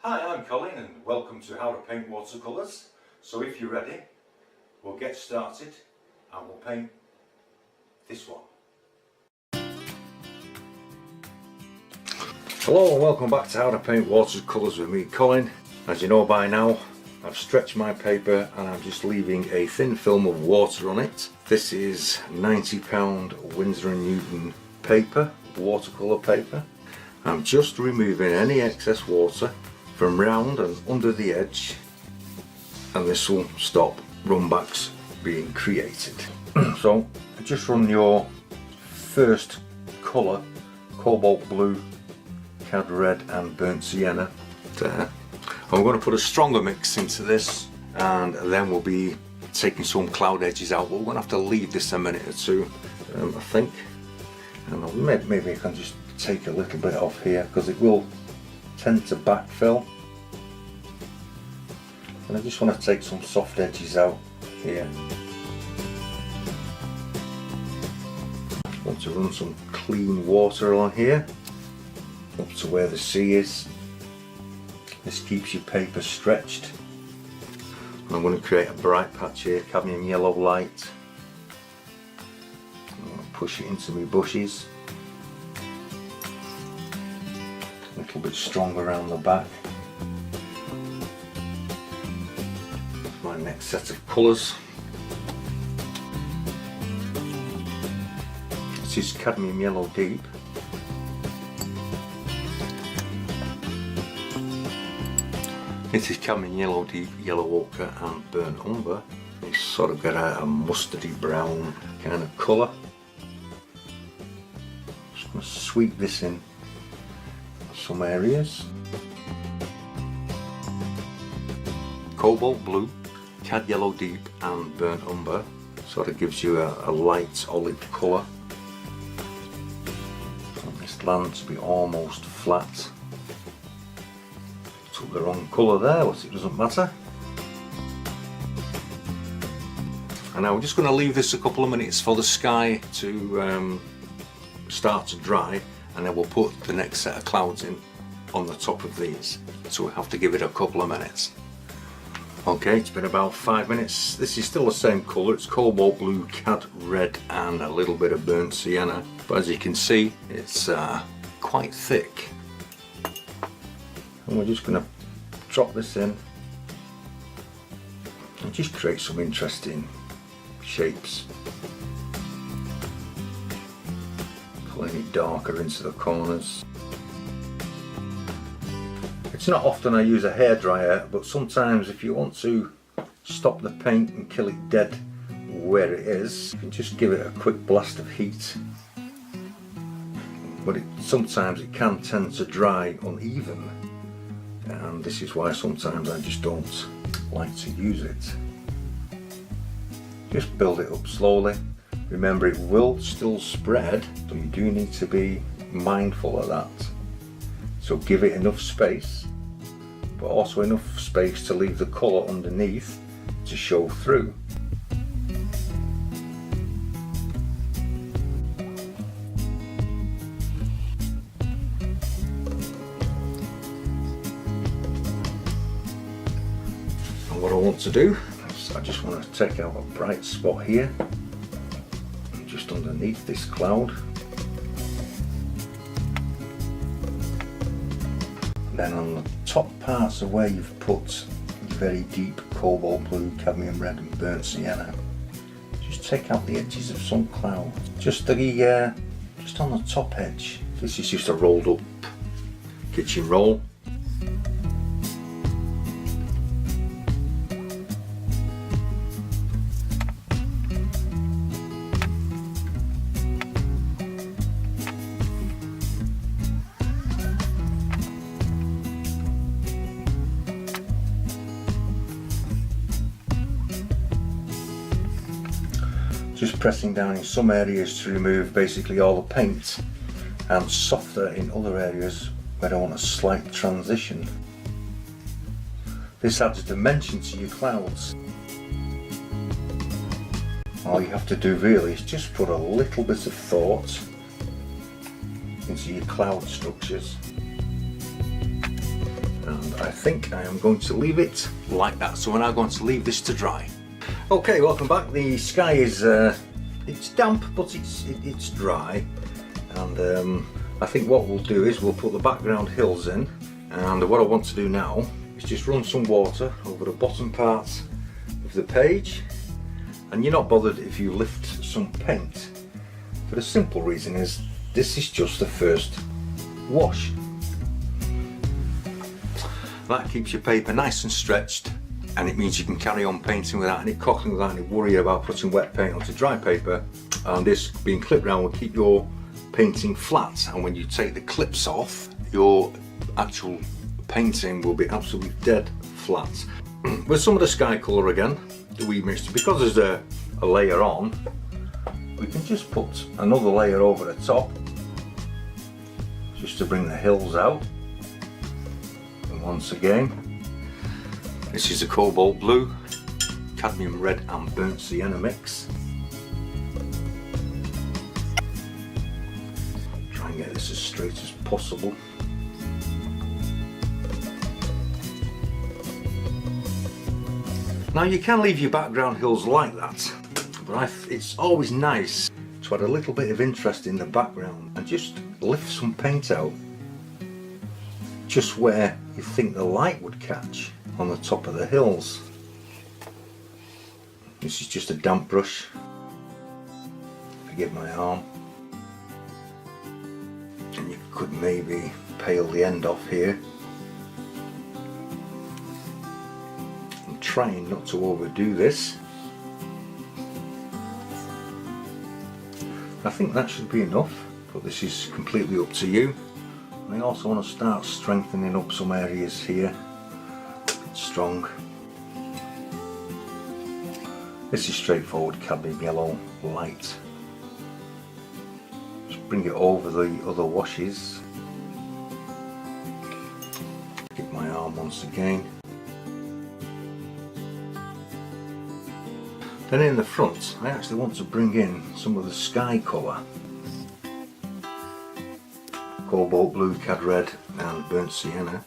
Hi, I'm Colin and welcome to How to Paint Watercolours. So if you're ready, we'll get started and we'll paint this one. Hello and welcome back to How to Paint Watercolours with me, Colin. As you know by now, I've stretched my paper and I'm just leaving a thin film of water on it. This is £90 Winsor & Newton paper, watercolour paper. I'm just removing any excess water from round and under the edge, and this will stop runbacks being created. So just run your first colour, cobalt blue, cad red and burnt sienna there. I'm going to put a stronger mix into this and then we'll be taking some cloud edges out, but we're going to have to leave this a minute or two, I think. And maybe I can just take a little bit off here because it will tend to backfill. And I just want to take some soft edges out here. Want to run some clean water on here up to where the sea is. This keeps your paper stretched. And I'm going to create a bright patch here, cadmium yellow light. I'm going to push it into my bushes. A little bit stronger around the back. My next set of colours. This is cadmium yellow deep. This is cadmium yellow deep, yellow ochre and burnt umber. You sort of get a mustardy brown kind of colour. Just going to sweep this in some areas. Cobalt blue, cad yellow deep and burnt umber sort of gives you a light olive colour. And this land to be almost flat. Took the wrong colour there, but it doesn't matter. And now we're just going to leave this a couple of minutes for the sky to start to dry, and then we'll put the next set of clouds in on the top of these. So we'll have to give it a couple of minutes. Okay, it's been about 5 minutes. This is still the same colour. It's cobalt blue, cad red and a little bit of burnt sienna. But as you can see, it's quite thick. And we're just going to drop this in and just create some interesting shapes. Pulling it darker into the corners. It's not often I use a hairdryer, but sometimes if you want to stop the paint and kill it dead where it is, you can just give it a quick blast of heat. But sometimes it can tend to dry uneven, and this is why sometimes I just don't like to use it. Just build it up slowly. Remember, it will still spread, so you do need to be mindful of that. So give it enough space, but also enough space to leave the colour underneath to show through. And what I want to do is I just want to take out a bright spot here, just underneath this cloud. Then on the top parts of where you've put very deep cobalt blue, cadmium red and burnt sienna, just take out the edges of some cloud. Just on the top edge. This is just a rolled up kitchen roll. Just pressing down in some areas to remove basically all the paint, and softer in other areas where I want a slight transition. This adds dimension to your clouds. All you have to do really is just put a little bit of thought into your cloud structures, and I think I am going to leave it like that. So we're now going to leave this to dry. Okay, welcome back. The sky is it's damp, but it's dry, and I think what we'll do is we'll put the background hills in, and what I want to do now is just run some water over the bottom part of the page. And you're not bothered if you lift some paint, for the simple reason is this is just the first wash. That keeps your paper nice and stretched, and it means you can carry on painting without any cockling, without any worry about putting wet paint onto dry paper. And this being clipped round will keep your painting flat, and when you take the clips off, your actual painting will be absolutely dead flat. With some of the sky colour again, we mixed, because there's a layer on, we can just put another layer over the top just to bring the hills out. And once again, this is a cobalt blue, cadmium red and burnt sienna mix. Try and get this as straight as possible. Now you can leave your background hills like that, but it's always nice to add a little bit of interest in the background and just lift some paint out just where you think the light would catch on the top of the hills. This is just a damp brush, forgive my arm, and you could maybe peel the end off here. Trying not to overdo this. I think that should be enough, but this is completely up to you. I also want to start strengthening up some areas here. It's strong. This is straightforward cadmium yellow light. Just bring it over the other washes. Give my arm once again. Then in the front, I actually want to bring in some of the sky colour. Cobalt blue, cad red and burnt sienna.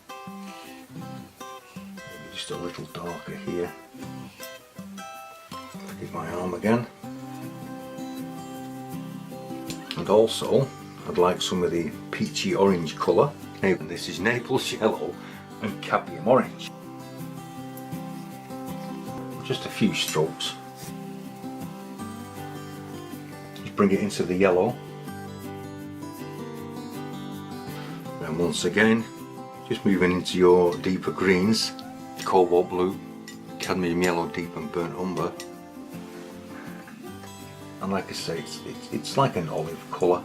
Maybe just a little darker here. Forgive my arm again. And also, I'd like some of the peachy orange colour. And this is Naples yellow and cadmium orange. Just a few strokes. Bring it into the yellow, and once again just moving into your deeper greens, cobalt blue, cadmium yellow, deep and burnt umber, and like I say, it's like an olive colour.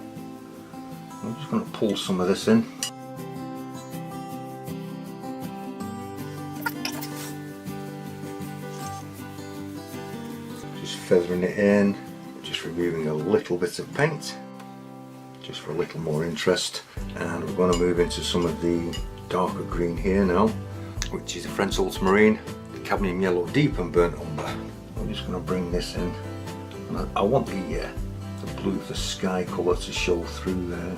I'm just going to pull some of this in. Just feathering it in. Just removing a little bit of paint just for a little more interest, and we're going to move into some of the darker green here now, which is the French ultramarine, the cadmium yellow, deep and burnt umber. I'm just going to bring this in, and I want the blue, the sky colour to show through there.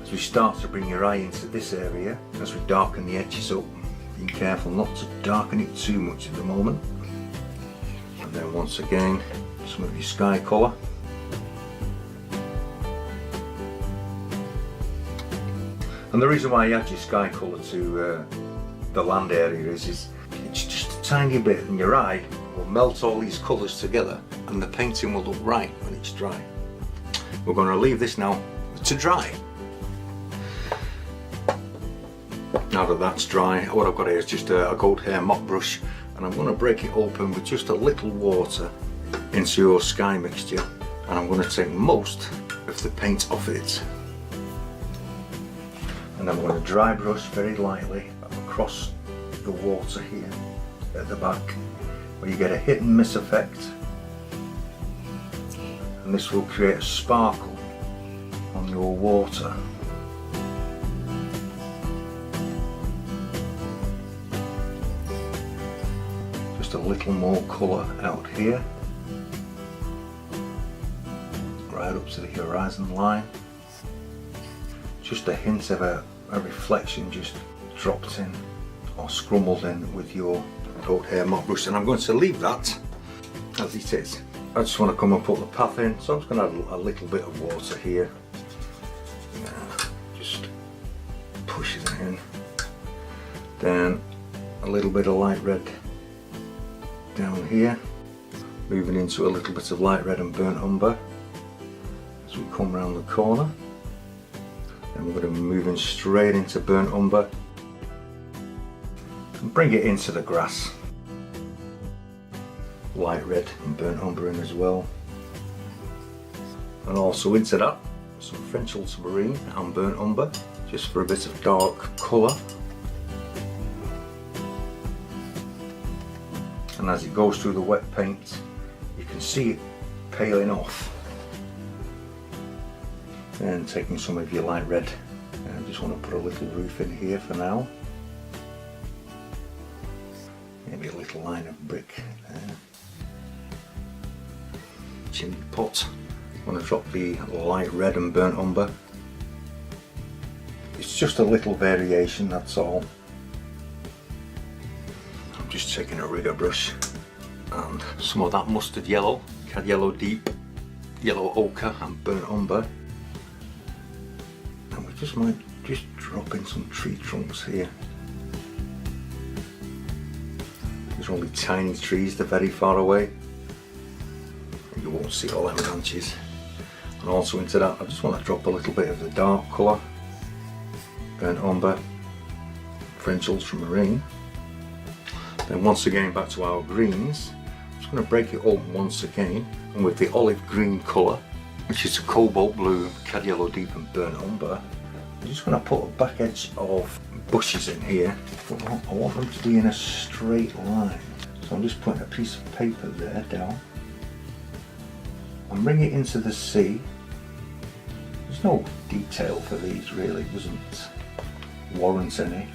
As we start to bring your eye into this area, as we darken the edges up, be careful not to darken it too much at the moment. And then once again, some of your sky colour. And the reason why you add your sky colour to the land area is it's just a tiny bit, and your eye will melt all these colours together and the painting will look right when it's dry. We're going to leave this now to dry. Now that that's dry, what I've got here is just a gold hair mop brush, and I'm going to break it open with just a little water into your sky mixture, and I'm going to take most of the paint off it. And I'm going to dry brush very lightly across the water here at the back, where you get a hit and miss effect, and this will create a sparkle on your water. Just a little more colour out here. Right right up to the horizon line. Just a hint of a reflection just dropped in or scrumbled in with your goat hair mop brush, and I'm going to leave that as it is. I just want to come and put the path in, so I'm just going to add a little bit of water here. Just push it in. Then a little bit of light red down here, moving into a little bit of light red and burnt umber as we come round the corner. Then we're going to be moving straight into burnt umber and bring it into the grass. Light red and burnt umber in as well, and also into that some French ultramarine and burnt umber just for a bit of dark colour. And as it goes through the wet paint, you can see it paling off. And taking some of your light red, and I just want to put a little roof in here for now. Maybe a little line of brick there. Chimney pot. I'm going to drop the light red and burnt umber. It's just a little variation, that's all. I'm just taking a rigger brush and some of that mustard yellow, cad yellow deep, yellow ochre and burnt umber. And we just might just drop in some tree trunks here. These are only tiny trees, they're very far away. You won't see all them branches. And also into that, I just want to drop a little bit of the dark colour, burnt umber, French ultramarine. Then once again back to our greens. I'm just going to break it up once again, and with the olive green colour, which is a cobalt blue, cad yellow deep and burnt umber, I'm just going to put a back edge of bushes in here. But I want them to be in a straight line. So I'm just putting a piece of paper there down. And bring it into the sea. There's no detail for these really, it doesn't warrant any.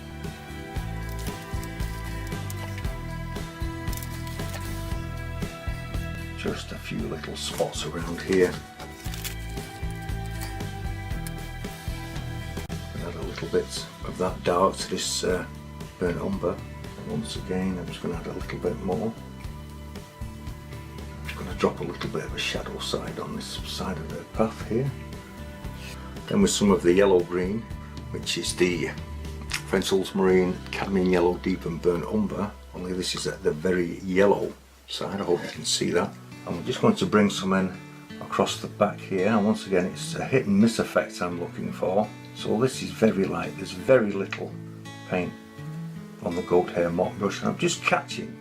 Just a few little spots around here. Add a little bit of that dark to this burnt umber. And once again, I'm just going to add a little bit more. Drop a little bit of a shadow side on this side of the path here. Then with some of the yellow green, which is the French ultramarine, cadmium yellow deep and burnt umber, only this is at the very yellow side. I hope you can see that. And we're just going to bring some in across the back here, and once again it's a hit and miss effect I'm looking for. So this is very light, there's very little paint on the goat hair mop brush, and I'm just catching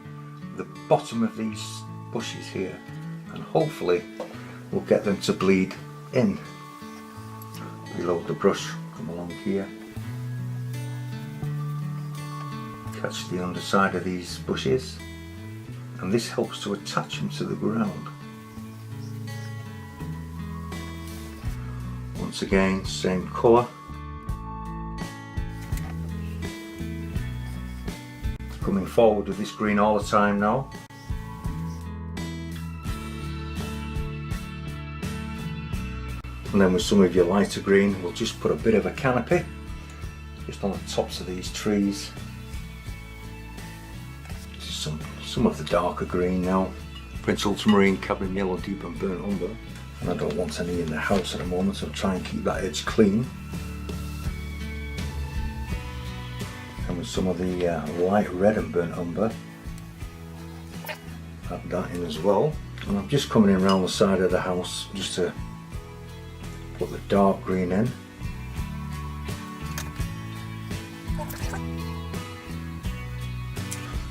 the bottom of these bushes here, and hopefully we'll get them to bleed in. Reload the brush, come along here, catch the underside of these bushes, and this helps to attach them to the ground. Once again, same colour. Coming forward with this green all the time now. And then with some of your lighter green, we'll just put a bit of a canopy just on the tops of these trees. Some of the darker green now. French ultramarine, cadmium yellow deep and burnt umber. And I don't want any in the house at the moment, so I'll try and keep that edge clean. And with some of the light red and burnt umber, add that in as well. And I'm just coming in around the side of the house just to put the dark green in.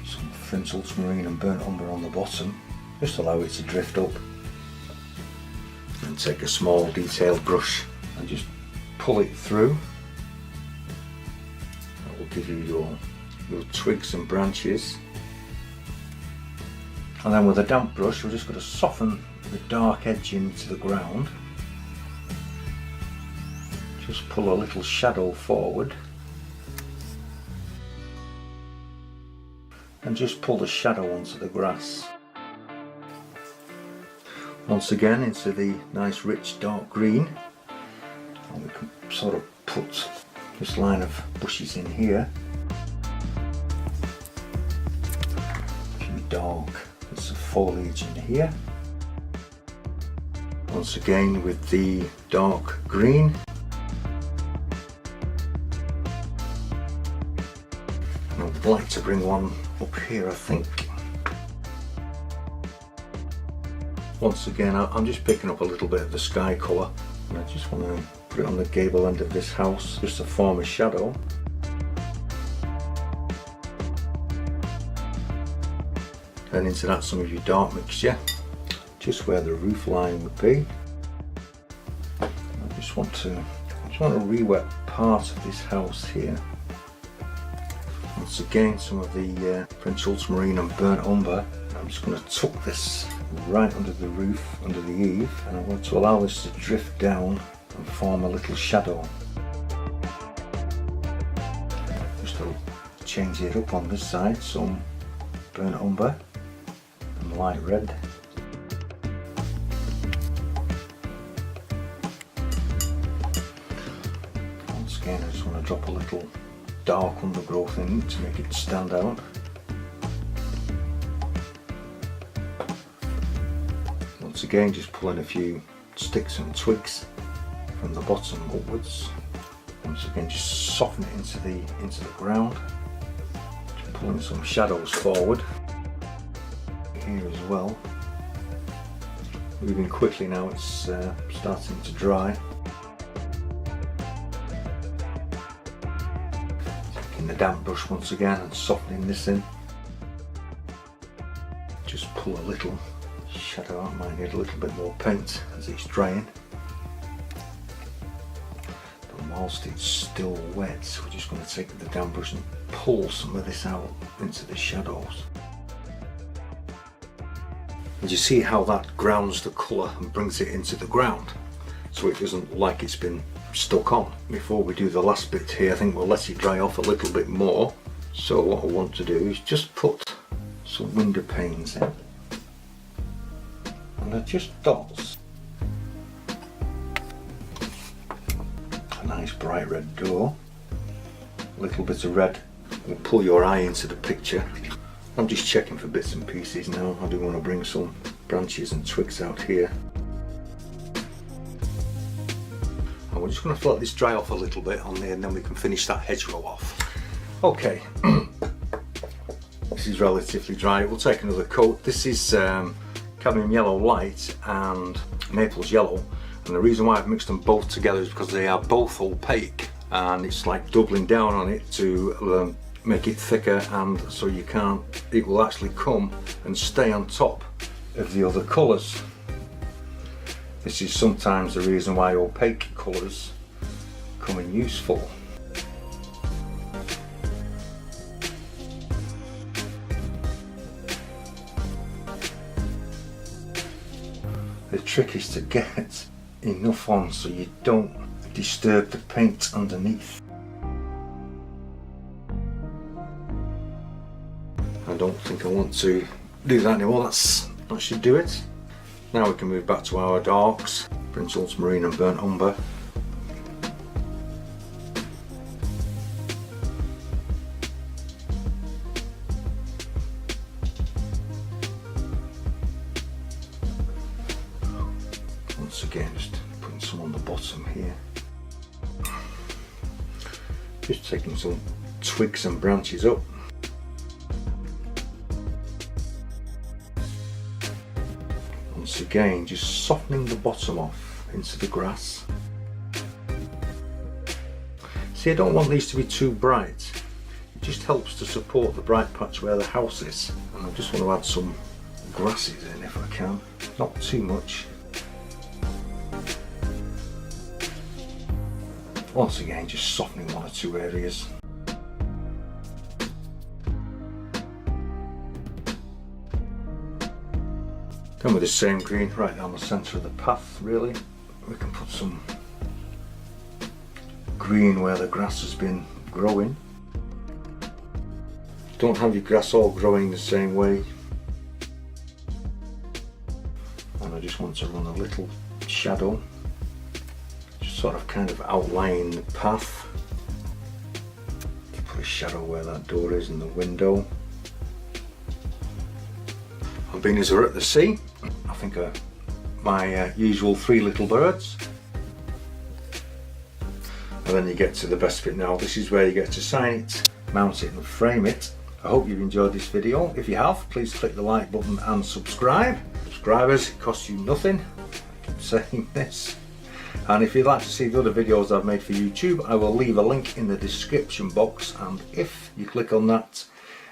Some French ultramarine and burnt umber on the bottom, just allow it to drift up. And take a small detailed brush and just pull it through. That will give you your twigs and branches. And then with a damp brush, we're just going to soften the dark edge into the ground. Just pull a little shadow forward and just pull the shadow onto the grass. once again into the nice rich dark green, and we can sort of put this line of bushes in here. A few dark bits of foliage in here. Once again with the dark green. And I'd like to bring one up here, I think. Once again, I'm just picking up a little bit of the sky colour, and I just want to put it on the gable end of this house just to form a shadow. Then into that some of your dark mixture, just where the roof line would be. I just want to re-wet part of this house here. Once again, some of the French ultramarine and burnt umber. I'm just going to tuck this right under the roof, under the eave, and I want to allow this to drift down and form a little shadow. Just to change it up on this side, some burnt umber and light red. Once again, I just want to drop a little dark undergrowth in it to make it stand out. Once again, just pulling a few sticks and twigs from the bottom upwards. Once again, just soften it into the ground. Just pulling some shadows forward here as well. Moving quickly now, it's starting to dry. Taking the damp brush once again and softening this in. Just pull a little shadow out. Might need a little bit more paint as it's drying, but whilst it's still wet, we're just going to take the damp brush and pull some of this out into the shadows. And you see how that grounds the colour and brings it into the ground, so it doesn't look like it's been stuck on. Before we do the last bit here, I think we'll let it dry off a little bit more. So what I want to do is just put some window panes in. And they're just dots. A nice bright red door. A little bit of red will pull your eye into the picture. I'm just checking for bits and pieces now. I do want to bring some branches and twigs out here. And we're just going to let this dry off a little bit on there, and then we can finish that hedgerow off. Okay. This is relatively dry. We'll take another coat. This is cadmium yellow light and Naples yellow, and the reason why I've mixed them both together is because they are both opaque, and it's like doubling down on it to make it thicker, and so it will actually come and stay on top of the other colours. This is sometimes the reason why opaque colours come in useful. The trick is to get enough on so you don't disturb the paint underneath. I don't think I want to do that anymore. That should do it. Now we can move back to our darks, French ultramarine and burnt umber. Once again, just putting some on the bottom here. Just taking some twigs and branches up. Once again, just softening the bottom off into the grass. See, I don't want these to be too bright. It just helps to support the bright patch where the house is. And I just want to add some grasses in if I can, not too much. Once again, just softening one or two areas. Then with the same green right down the centre of the path, really, we can put some green where the grass has been growing. Don't have your grass all growing the same way. And I just want to run a little shadow, just sort of kind of outline the path. Put a shadow where that door is and the window. And being as we're at the sea, I think my usual 3 little birds. And then you get to the best bit now. This is where you get to sign it, mount it and frame it. I hope you've enjoyed this video. If you have, please click the like button and subscribe. Subscribers, it costs you nothing. I keep saying this. And if you'd like to see the other videos I've made for YouTube, I will leave a link in the description box, and if you click on that,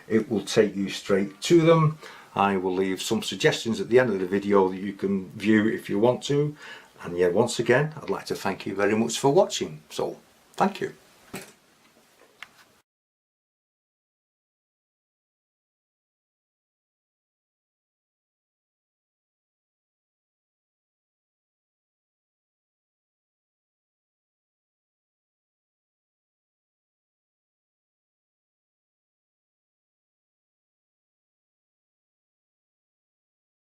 it will take you straight to them. I will leave some suggestions at the end of the video that you can view if you want to. And yeah, once again, I'd like to thank you very much for watching. So, thank you.